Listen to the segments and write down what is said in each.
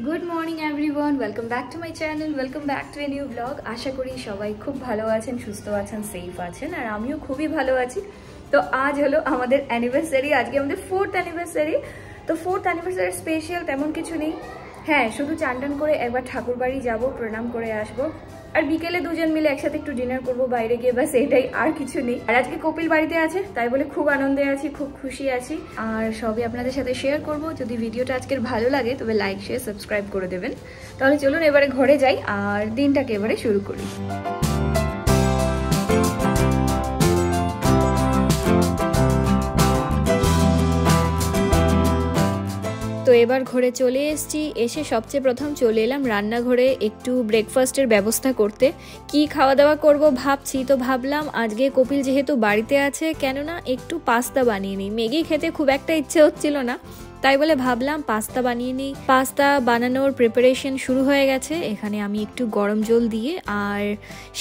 Good morning everyone, welcome back to my channel, welcome back to a new blog. আশা করি সবাই খুব ভালো আছেন, সুস্থ আছেন, সেফ আছেন, আর আমিও খুবই ভালো আছি। তো আজ হলো আমাদের অ্যানিভার্সারি, আজকে আমাদের 4th অ্যানিভার্সারি। তো 4th অ্যানিভার্সারি স্পেশাল তেমন কিছু নেই, হ্যাঁ শুধু চান টান করে একবার ঠাকুর বাড়ি যাবো, প্রণাম করে আসবো, আর বিকেলে দুজন মিলে একসাথে একটু ডিনার করবো বাইরে গিয়ে, বাস এটাই, আর কিছু নেই। আর আজকে কপিল বাড়িতে আছে, তাই বলে খুব আনন্দে আছি, খুব খুশি আছি, আর সবই আপনাদের সাথে শেয়ার করব। যদি ভিডিওটা আজকের ভালো লাগে তবে লাইক শেয়ার সাবস্ক্রাইব করে দেবেন। তাহলে চলুন এবারে ঘরে যাই আর দিনটাকে এবারে শুরু করি। তো এবার ঘরে চলে এসেছি, এসে সবচেয়ে প্রথম চলে এলাম রান্নাঘরে একটু ব্রেকফাস্টের ব্যবস্থা করতে। কি খাওয়া দাওয়া করব ভাবছি, তো ভাবলাম আজকে কপিল যেহেতু বাড়িতে আছে, কেননা একটু পাস্তা বানিয়ে নিই। ম্যাগি খেতে খুব একটা ইচ্ছে হচ্ছিল না, তাই বলে ভাবলাম পাস্তা বানিয়ে নিই। পাস্তা বানানোর প্রিপারেশন শুরু হয়ে গেছে। এখানে আমি একটু গরম জল দিয়ে আর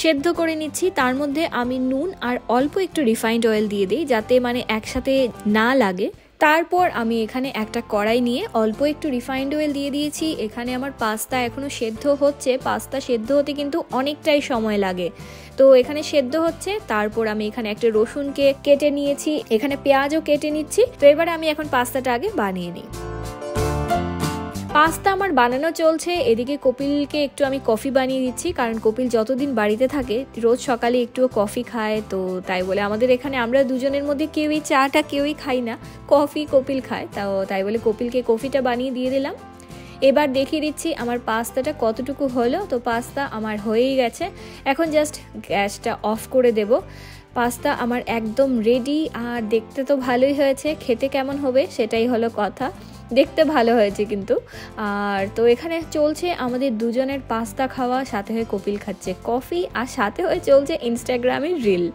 সেদ্ধ করে নিচ্ছি। তার মধ্যে আমি নুন আর অল্প একটু রিফাইন্ড অয়েল দিয়ে দিই, যাতে মানে একসাথে না লাগে। তারপর আমি এখানে একটা কড়াই নিয়ে অল্প একটু রিফাইন্ড অয়েল দিয়ে দিয়েছি। এখানে আমার পাস্তা এখনো সেদ্ধ হচ্ছে, পাস্তা সেদ্ধ হতে কিন্তু অনেকটাই সময় লাগে। তো এখানে সেদ্ধ হচ্ছে, তারপর আমি এখানে একটা রসুনকে কেটে নিয়েছি, এখানে পেঁয়াজও কেটে নিচ্ছি। তো এবারে আমি এখন পাস্তাটা আগে বানিয়ে নিই। পাস্তা আমার বানানো চলছে, এদিকে কপিলকে একটু আমি কফি বানিয়ে দিচ্ছি, কারণ কপিল যতদিন বাড়িতে থাকে রোজ সকালে একটুও কফি খায়। তো তাই বলে আমাদের এখানে আমরা দুজনের মধ্যে কেউই চাটা কেউই খাই না, কফি কপিল খায়। তাই বলে কপিলকে কফিটা বানিয়ে দিয়ে দিলাম। এবার দেখিয়ে দিচ্ছি আমার পাস্তাটা কতটুকু হলো। তো পাস্তা আমার হয়েই গেছে, এখন জাস্ট গ্যাসটা অফ করে দেব। পাস্তা আমার একদম রেডি, আর দেখতে তো ভালোই হয়েছে, খেতে কেমন হবে সেটাই হলো কথা। দেখতে ভালো হয়েছে কিন্তু। আর তো এখানে চলছে আমাদের দুজনের পাস্তা খাওয়া, সাথে হয়ে কপিল খাচ্ছে কফি, আর সাথে হয়ে চলছে ইনস্টাগ্রামের রিল।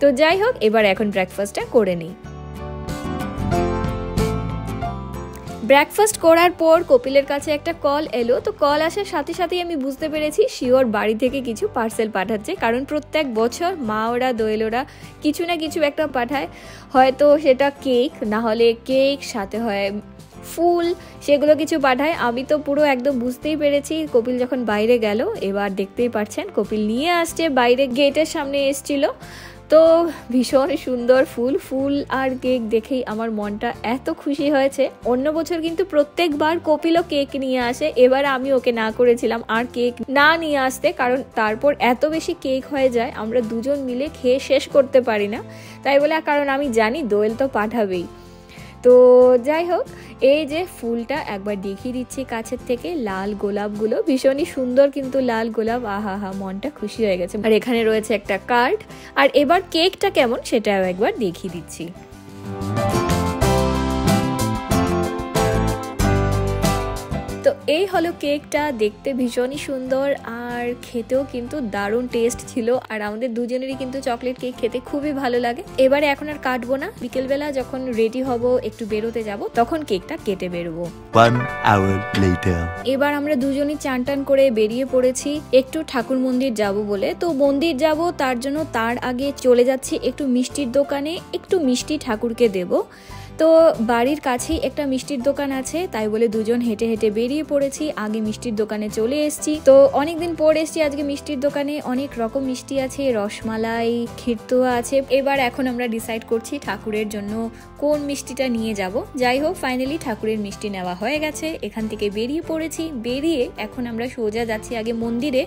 তো যাই হোক, এবার এখন ব্রেকফাস্টটা করে নিই। ব্রেকফাস্ট করার পর কপিলের কাছে একটা কল এলো। তো কল আসার সাথে সাথেই আমি বুঝতে পেরেছি শিওর বাড়ি থেকে কিছু পার্সেল পাঠাচ্ছে, কারণ প্রত্যেক বছর মা ওরা দোয়েল ওরা কিছু না কিছু একটা পাঠায়, হয়তো সেটা কেক, না হলে কেক সাথে হয় ফুল, সেগুলো কিছু পাঠায়। আমি তো পুরো একদম বুঝতেই পেরেছি কপিল যখন বাইরে গেল। এবার দেখতেই পাচ্ছেন কপিল নিয়ে আসছে, বাইরে গেটের সামনে এসছিল। তো ভীষণ সুন্দর ফুল আর কেক দেখেই আমার মনটা এত খুশি হয়েছে। অন্য বছর কিন্তু প্রত্যেকবার কপিলও কেক নিয়ে আসে, এবার আমি ওকে না করেছিলাম আর কেক না নিয়ে আসতে, কারণ তারপর এত বেশি কেক হয়ে যায় আমরা দুজন মিলে খেয়ে শেষ করতে পারি না। তাই বলে, কারণ আমি জানি দোয়েল তো পাঠাবেই। তো যাই হোক, এই যে ফুলটা একবার দেখিয়ে দিচ্ছি কাছের থেকে, লাল গোলাপগুলো ভীষণই সুন্দর, কিন্তু লাল গোলাপ, আহা হা, মনটা খুশি হয়ে গেছে। আর এখানে রয়েছে একটা কার্ড, আর এবার কেকটা কেমন সেটাও একবার দেখিয়ে দিচ্ছি। তো এই হলো কেকটা, দেখতে ভীষণই সুন্দর আর খেতেও কিন্তু দারুণ টেস্ট ছিল। আর আমাদের দুজনেরই কিন্তু চকলেট কেক খেতে খুবই ভালো লাগে। এবারে এখন আর কাটবো না, বিকেলবেলা যখন রেডি হব একটু বেরোতে যাব তখন কেকটা কেটে বেরোবো। 1 hour later. এবার আমরা দুজনই চান টান করে বেরিয়ে পড়েছি একটু ঠাকুর মন্দির যাব বলে। তো মন্দির যাব, তার জন্য তার আগে চলে যাচ্ছি একটু মিষ্টির দোকানে, একটু মিষ্টি ঠাকুরকে দেব। তো বাড়ির কাছেই একটা মিষ্টির দোকান আছে, তাই বলে দুজন হেঁটে হেঁটে বেরিয়ে পড়েছি। আগে মিষ্টির দোকানে চলে এসেছি, তো অনেকদিন পর এসেছি আজকে মিষ্টির দোকানে। অনেক রকম মিষ্টি আছে, রসমালাই, ক্ষীরতোয়া আছে। এবার এখন আমরা ডিসাইড করছি ঠাকুরের জন্য কোন মিষ্টিটা নিয়ে যাব। যাই হোক, ফাইনালি ঠাকুরের মিষ্টি নেওয়া হয়ে গেছে, এখান থেকে বেরিয়ে পড়েছি। বেরিয়ে এখন আমরা সোজা যাচ্ছি আগে মন্দিরে,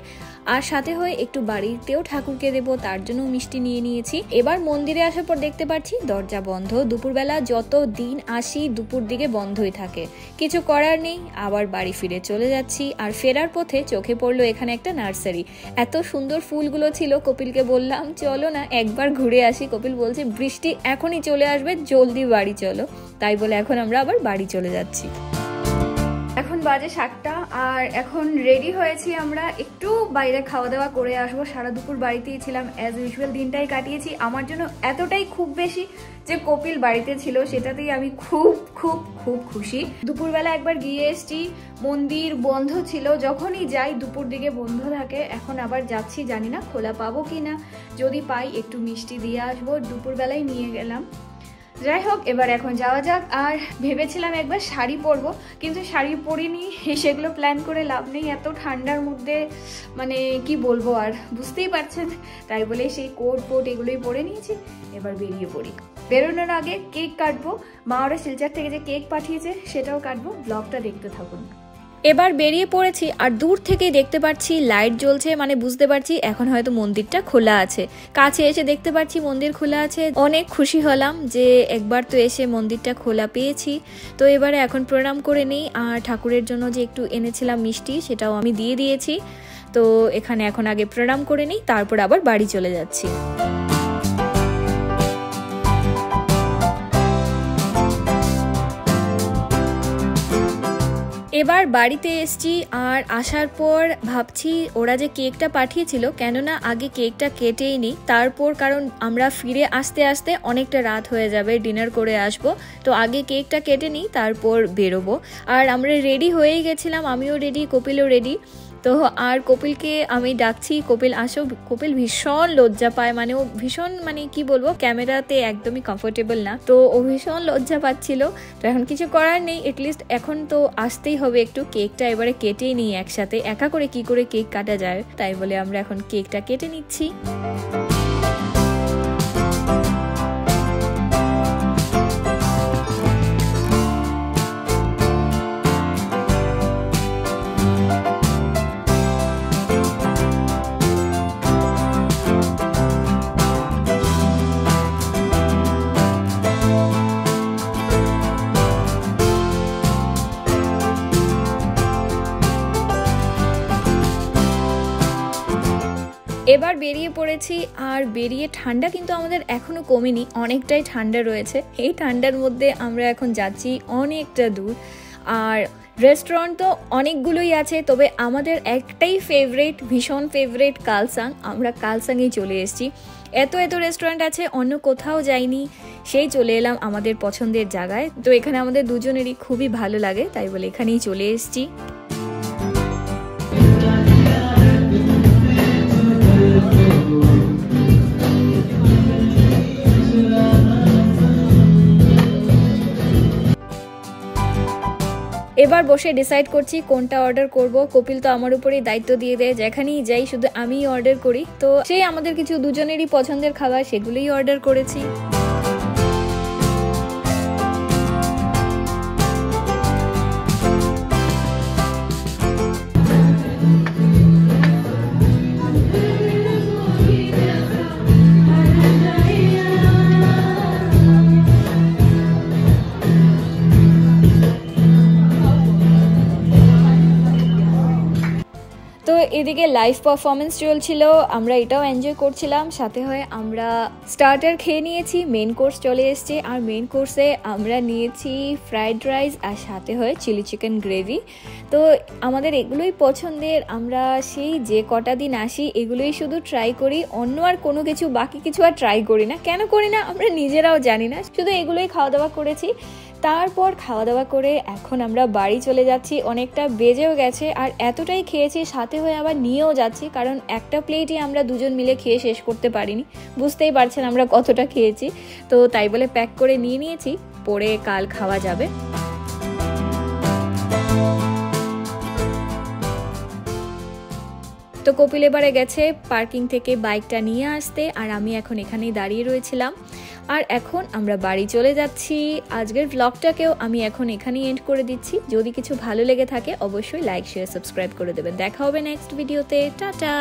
আর সাথে হয়ে একটু বাড়িতেও ঠাকুরকে দেবো, তার জন্য মিষ্টি নিয়ে নিয়েছি। এবার মন্দিরে আসার পর দেখতে পাচ্ছি দরজা বন্ধ। দুপুরবেলা যত দিন আসি দুপুর দিকে বন্ধই থাকে, কিছু করার নেই, আবার বাড়ি ফিরে চলে যাচ্ছি। আর ফেরার পথে চোখে পড়লো এখানে একটা নার্সারি, এত সুন্দর ফুলগুলো ছিল। কপিলকে বললাম চলো না একবার ঘুরে আসি। কপিল বলছে বৃষ্টি এখনই চলে আসবে, জলদি বাড়ি চলো। তাই বলে এখন আমরা আবার বাড়ি চলে যাচ্ছি। এখন বাজে 7টা, আর এখন রেডি হয়েছি আমরা একটু বাইরে খাওয়া দাওয়া করে আসবো। সারা দুপুর বাড়িতেই ছিলাম, অ্যাজ ইউজুয়াল দিনটাই কাটিয়েছি। আমার জন্য এতটাই খুব বেশি যে কপিল বাড়িতে ছিল, সেটাতেই আমি খুব খুব খুব খুশি। দুপুরবেলা একবার গিয়ে এসছি, মন্দির বন্ধ ছিল, যখনই যাই দুপুর দিকে বন্ধ থাকে। এখন আবার যাচ্ছি, জানি না খোলা পাবো কি না, যদি পাই একটু মিষ্টি দিয়ে আসবো। দুপুরবেলায় নিয়ে গেলাম। যাই হোক, এবার এখন যাওয়া যাক। আর ভেবেছিলাম একবার শাড়ি পরবো, কিন্তু শাড়ি পরিনি, সেগুলো প্ল্যান করে লাভ নেই, এত ঠান্ডার মধ্যে মানে কি বলবো আর, বুঝতেই পারছেন। তাই বলে সেই কোট ফোট এগুলোই পরে নিয়েছি, এবার বেরিয়ে পড়ি। বেরোনোর আগে কেক কাটবো, মা ওরা শিলচর থেকে যে কেক পাঠিয়েছে সেটাও কাটবো, ব্লগটা দেখতে থাকুন। এবার বেরিয়ে পড়েছি, আর দূর থেকেই দেখতে পাচ্ছি লাইট জ্বলছে, মানে বুঝতে পারছি এখন হয়তো মন্দিরটা খোলা আছে। কাছে এসে দেখতে পাচ্ছি মন্দির খোলা আছে, অনেক খুশি হলাম যে একবার তো এসে মন্দিরটা খোলা পেয়েছি। তো এবারে এখন প্রণাম করে নিই, আর ঠাকুরের জন্য যে একটু এনেছিলাম মিষ্টি সেটাও আমি দিয়ে দিয়েছি। তো এখানে এখন আগে প্রণাম করে নিই, তারপর আবার বাড়ি চলে যাচ্ছি। এবার বাড়িতে এসছি, আর আসার পর ভাবছি ওরা যে কেকটা পাঠিয়েছিল, কেননা আগে কেকটা কেটেই নিই, তারপর কারণ আমরা ফিরে আসতে আসতে অনেকটা রাত হয়ে যাবে, ডিনার করে আসবো, তো আগে কেকটা কেটে নিই তারপর বেরোবো। আর আমরা রেডি হয়েই গেছিলাম, আমিও রেডি, কপিলও রেডি। তো আর কপিলকে আমি ডাকছি, কপিল আসো। কপিল ভীষণ লজ্জা পায়, মানে ও ভীষণ মানে কি বলবো, ক্যামেরাতে একদমই কমফোর্টেবল না, তো ও ভীষণ লজ্জা পাচ্ছিল। তো এখন কিছু করার নেই, এটলিস্ট এখন তো আসতেই হবে একটু, কেকটা এবারে কেটেই নিই একসাথে, একা করে কি করে কেক কাটা যায়, তাই বলে আমরা এখন কেকটা কেটে নিচ্ছি। এবার বেরিয়ে পড়েছি, আর বেরিয়ে ঠান্ডা কিন্তু আমাদের এখনো কমেনি, অনেকটাই ঠান্ডা রয়েছে। এই ঠান্ডার মধ্যে আমরা এখন যাচ্ছি অনেকটা দূর, আর রেস্টুরেন্ট তো অনেকগুলোই আছে, তবে আমাদের একটাই ফেভারিট, ভীষণ ফেভারিট, কালসাং। আমরা কালসাংয়েই চলে এসেছি। এত রেস্টুরেন্ট আছে, অন্য কোথাও যাইনি, সেই চলে এলাম আমাদের পছন্দের জায়গায়। তো এখানে আমাদের দুজনেরই খুবই ভালো লাগে, তাই বলে এখানেই চলে এসেছি। এবার বসে ডিসাইড করছি কোনটা অর্ডার করব। কপিল তো আমার উপরেই দায়িত্ব দিয়ে দেয়, যেখানেই যাই শুধু আমিই অর্ডার করি। তো সেই আমাদের কিছু দুজনেরই পছন্দের খাবার, সেগুলোই অর্ডার করেছি। তো এদিকে লাইভ পারফরমেন্স চলছিল, আমরা এটাও এনজয় করছিলাম, সাথে হয়ে আমরা স্টার্টার খেয়ে নিয়েছি, মেন কোর্স চলে এসছে। আর মেন কোর্সে আমরা নিয়েছি ফ্রাইড রাইস, আর সাথে হয়ে চিলি চিকেন গ্রেভি। তো আমাদের এগুলোই পছন্দের, আমরা সেই যে কটা দিন আসি এগুলোই শুধু ট্রাই করি, অন্য আর কোনো কিছু বাকি কিছু আর ট্রাই করি না। কেন করি না আমরা নিজেরাও জানি না, শুধু এগুলোই খাওয়া দাওয়া করেছি। তারপর খাওয়া দাওয়া করে এখন আমরা বাড়ি চলে যাচ্ছি, অনেকটা বেজেও গেছে, আর এতটাই খেয়েছি সাথে হয়ে আবার নিয়েও যাচ্ছি, কারণ একটা প্লেটই আমরা দুজন মিলে খেয়ে শেষ করতে পারিনি, বুঝতেই পারছেন আমরা কতটা খেয়েছি। তো তাই বলে প্যাক করে নিয়ে নিয়েছি, পরে কাল খাওয়া যাবে। তো কপিল এবারে গেছে পার্কিং থেকে বাইকটা নিয়ে আসতে, আর আমি এখন এখানেই দাঁড়িয়ে রয়েছিলাম। আর এখন আমরা বাড়ি চলে যাচ্ছি। আজকের ব্লগটাকেও আমি এখন এখানেই এন্ড করে দিচ্ছি। যদি কিছু ভালো লেগে থাকে অবশ্যই লাইক শেয়ার সাবস্ক্রাইব করে দেবেন। দেখা হবে নেক্সট ভিডিওতে। টাটা।